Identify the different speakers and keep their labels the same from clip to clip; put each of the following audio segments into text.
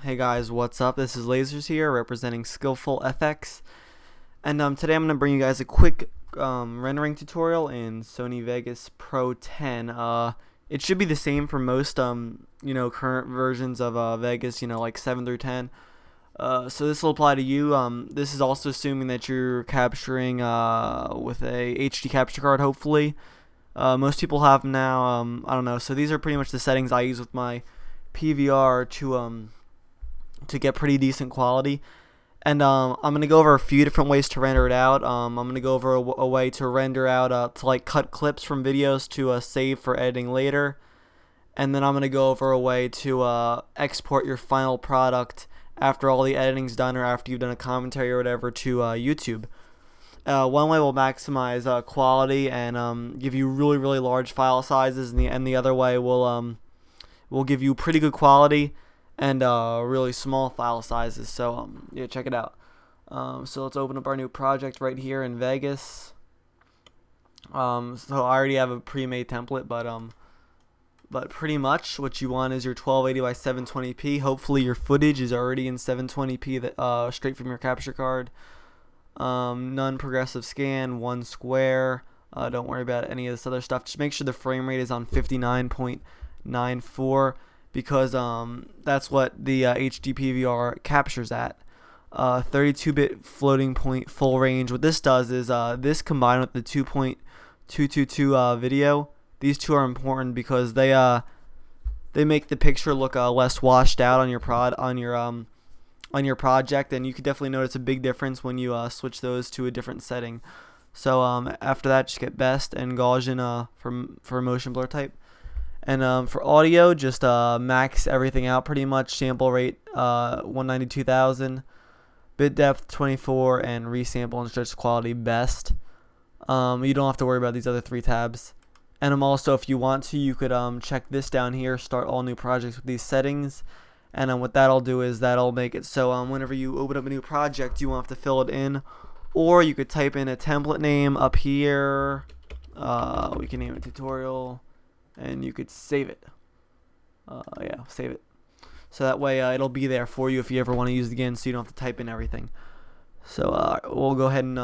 Speaker 1: Hey guys, what's up? This is Lasers here, representing Skillful FX, and today I'm going to bring you guys a quick rendering tutorial in Sony Vegas Pro 10. It should be the same for most current versions of Vegas, like 7 through 10. So this will apply to you. This is also assuming that you're capturing with a HD capture card, hopefully. Most people have them now. I don't know. So these are pretty much the settings I use with my PVR to get pretty decent quality. And I'm gonna go over a few different ways to render it out. I'm gonna go over a way to render out to like cut clips from videos to save for editing later. And then I'm gonna go over a way to export your final product after all the editing's done or after you've done a commentary or whatever to YouTube. One way will maximize quality and give you really large file sizes, and the other way will give you pretty good quality and really small file sizes. So yeah, check it out. So let's open up our new project right here in Vegas. So I already have a pre-made template, but pretty much what you want is your 1280 by 720p. Hopefully your footage is already in 720p that straight from your capture card. None progressive scan, one square. Don't worry about any of this other stuff. Just make sure the frame rate is on 59.94 because that's what the HD PVR captures at. 32-bit floating point full range. What this does is this combined with the 2.222 video. These two are important because they make the picture look less washed out on your project, and you can definitely notice a big difference when you switch those to a different setting. So after that, just get best and Gaussian for motion blur type. And for audio, just max everything out pretty much. Sample rate 192,000, bit depth 24, and resample and stretch quality best. You don't have to worry about these other three tabs. And also, if you want to, you could check this down here, start all new projects with these settings. And what that'll do is that'll make it so whenever you open up a new project, you won't have to fill it in. Or you could type in a template name up here. We can name it tutorial. And you could save it. Yeah, save it. So that way it'll be there for you if you ever want to use it again, so you don't have to type in everything. So we'll go ahead and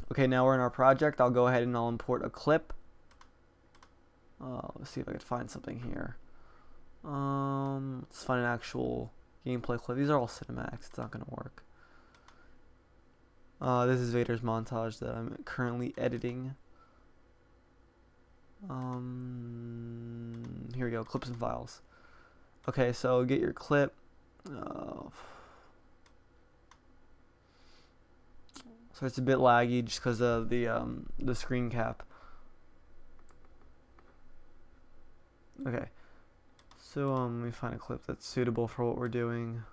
Speaker 1: okay, now we're in our project. I'll go ahead and I'll import a clip. Let's see if I can find something here. Let's find an actual gameplay clip. These are all cinematics. It's not gonna work. This is Vader's montage that I'm currently editing. Here we go, clips and files. Okay, so get your clip. So it's a bit laggy just because of the screen cap. Okay, so let me find a clip that's suitable for what we're doing.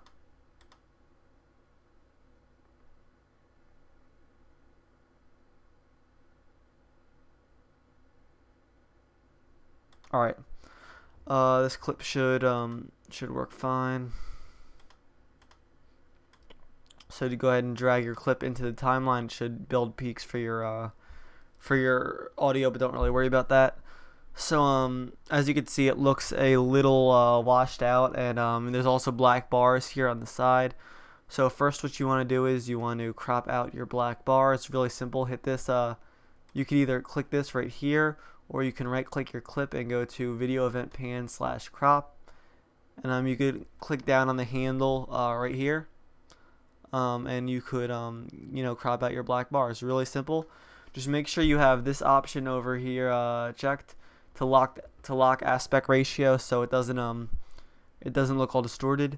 Speaker 1: Alright, this clip should work fine. So to go ahead and drag your clip into the timeline, it should build peaks for your audio, but don't really worry about that. So as you can see, it looks a little washed out, and there's also black bars here on the side. So first, what you want to do is you want to crop out your black bar. It's really simple. Hit this. You can either click this right here, or you can right click your clip and go to video event pan / crop, and you could click down on the handle right here, and you could crop out your black bar. It's really simple. Just make sure you have this option over here checked to lock aspect ratio, so it doesn't look all distorted.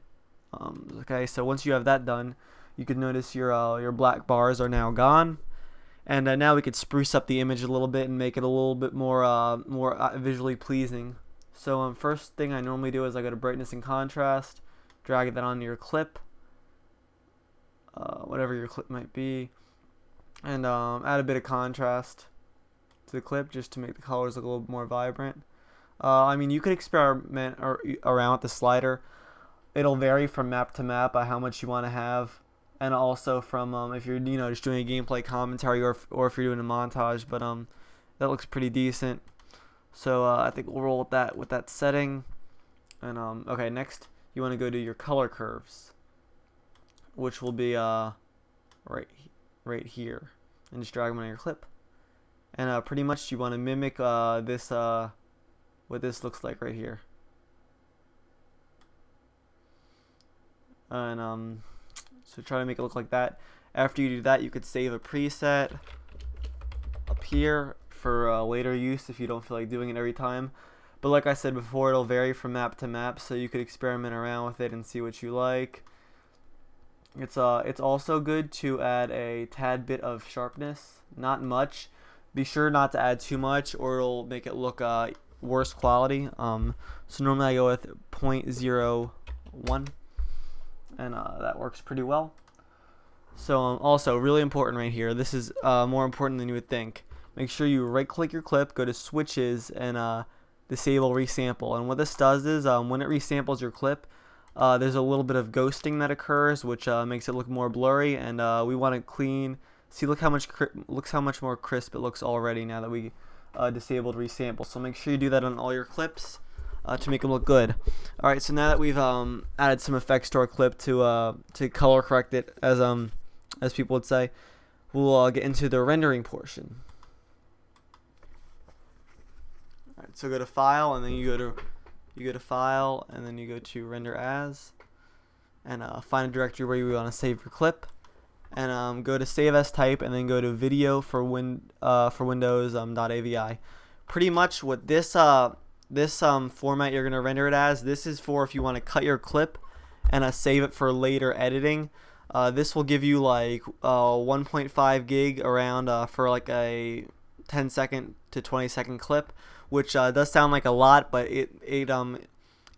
Speaker 1: Okay, so once you have that done, you can notice your black bars are now gone. And now we could spruce up the image a little bit and make it a little bit more visually pleasing. So first thing I normally do is I go to brightness and contrast, drag that onto your clip, whatever your clip might be, and add a bit of contrast to the clip just to make the colors look a little bit more vibrant. I mean, you could experiment around with the slider. It'll vary from map to map how much you want to have. And also from if you're just doing a gameplay commentary or if you're doing a montage, but that looks pretty decent. So I think we'll roll with that setting. And okay, next you want to go to your color curves. which will be right here, and just drag them on your clip. And pretty much you want to mimic this what this looks like right here. And so try to make it look like that. After you do that, you could save a preset up here for later use if you don't feel like doing it every time. But like I said before, it'll vary from map to map, so you could experiment around with it and see what you like. It's also good to add a tad bit of sharpness, not much. Be sure not to add too much, or it'll make it look worse quality. So normally I go with 0.01, and that works pretty well. So also really important right here. This is more important than you would think. Make sure you right-click your clip, go to Switches, and disable resample. And what this does is when it resamples your clip, there's a little bit of ghosting that occurs, which makes it look more blurry. And we want it clean. See, look how much more crisp it looks already now that we disabled resample. So make sure you do that on all your clips to make them look good. All right, so now that we've added some effects to our clip to color correct it, as people would say, we'll get into the rendering portion. All right, so go to File, and then you go to File, and then you go to Render As, and find a directory where you want to save your clip, and go to Save As Type, and then go to Video for Windows .avi. Pretty much what this format you're gonna render it as. This is for if you want to cut your clip and save it for later editing. This will give you like 1.5 gig around for like a 10-second to 20-second clip, which does sound like a lot, but it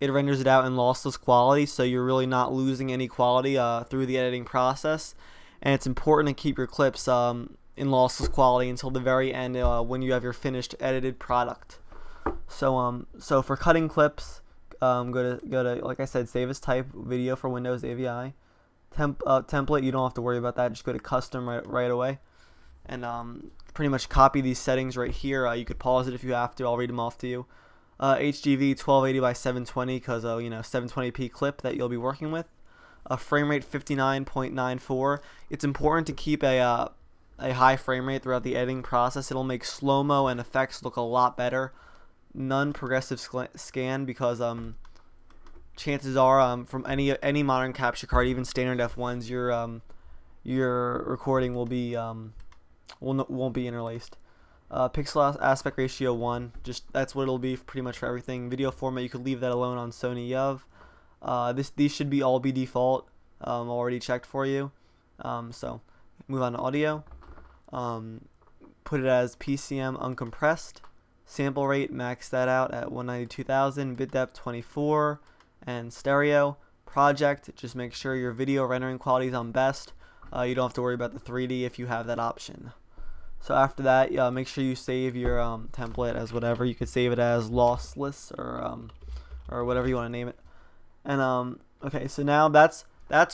Speaker 1: renders it out in lossless quality, so you're really not losing any quality through the editing process. And it's important to keep your clips in lossless quality until the very end when you have your finished edited product. So for cutting clips, go to like I said, Save As Type, Video for Windows AVI. Template, you don't have to worry about that. Just go to Custom right away, and pretty much copy these settings right here. You could pause it if you have to. I'll read them off to you. HGV 1280 by 720 because 720p clip that you'll be working with. Frame rate 59.94. It's important to keep a high frame rate throughout the editing process. It'll make slow-mo and effects look a lot better. None progressive scan because chances are from any modern capture card, even standard F1s, your recording will be won't be interlaced. Pixel aspect ratio 1, just that's what it'll be pretty much for everything. Video format, you could leave that alone on Sony YUV. These should all be default, already checked for you. So move on to audio. Put it as PCM uncompressed. Sample rate, max that out at 192,000. Bit depth 24. And stereo. Project, just make sure your video rendering quality is on best. You don't have to worry about the 3D if you have that option. So after that, make sure you save your template as whatever. You could save it as lossless or whatever you want to name it. And okay, so now that's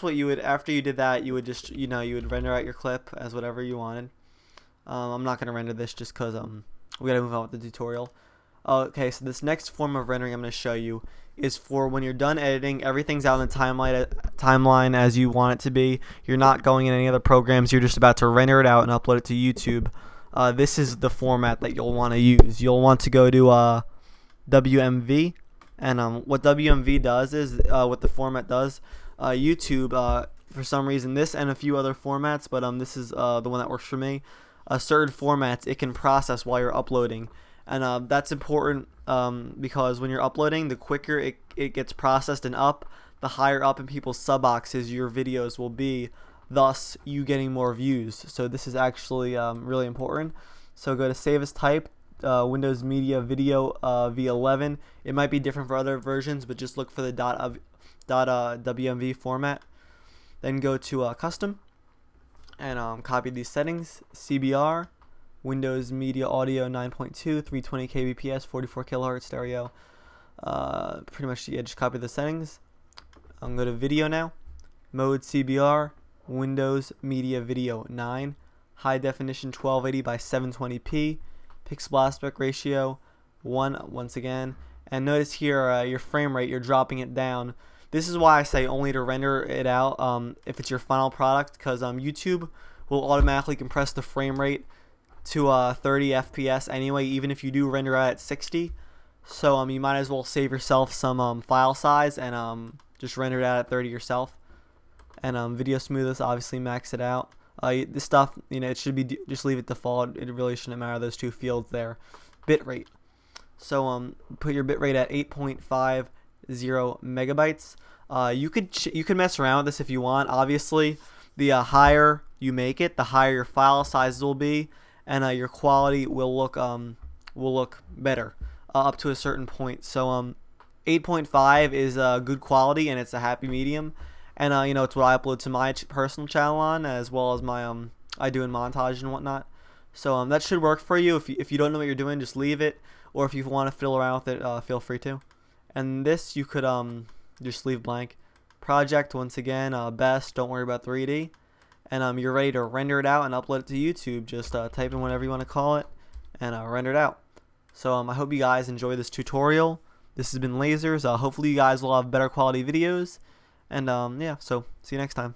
Speaker 1: what you would, after you did that, you would just you would render out your clip as whatever you wanted. I'm not gonna render this just because we gotta move on with the tutorial. Okay, so this next form of rendering I'm gonna show you is for when you're done editing, everything's out in the timeline as you want it to be. You're not going in any other programs. You're just about to render it out and upload it to YouTube. This is the format that you'll want to use. You'll want to go to WMV, and what WMV does is what the format does. YouTube, for some reason, this and a few other formats, but this is the one that works for me. Certain formats it can process while you're uploading. And that's important because when you're uploading, the quicker it gets processed and up, the higher up in people's sub boxes your videos will be, thus you getting more views. So this is actually really important. So go to Save As Type, Windows Media Video V11. It might be different for other versions, but just look for the .wmv format. Then go to Custom and copy these settings. CBR. Windows Media Audio 9.2, 320 kbps, 44 kHz stereo. Pretty much, just copy the settings. I'm going to Video now. Mode CBR, Windows Media Video 9, High Definition 1280 by 720p, Pixel Aspect Ratio 1 once again. And notice here your frame rate, you're dropping it down This is why I say only to render it out if it's your final product, because YouTube will automatically compress the frame rate to 30 FPS anyway, even if you do render out at 60. So you might as well save yourself some file size and just render it out at 30 yourself. And video smoothness, obviously max it out. This stuff, it should be just leave it default. It really shouldn't matter, those two fields there. Bitrate. So put your bitrate at 8.50 megabytes. You could mess around with this if you want. Obviously, the higher you make it, the higher your file sizes will be, and your quality will look better up to a certain point. So 8.5 is good quality, and it's a happy medium. And it's what I upload to my personal channel on, as well as my I do in montage and whatnot. So that should work for you. If you don't know what you're doing, just leave it. Or if you want to fiddle around with it, feel free to. And this you could just leave blank. Project, once again, best. Don't worry about 3D. And you're ready to render it out and upload it to YouTube. Just type in whatever you want to call it and render it out. So I hope you guys enjoy this tutorial. This has been Lasers. Hopefully you guys will have better quality videos. And yeah, so see you next time.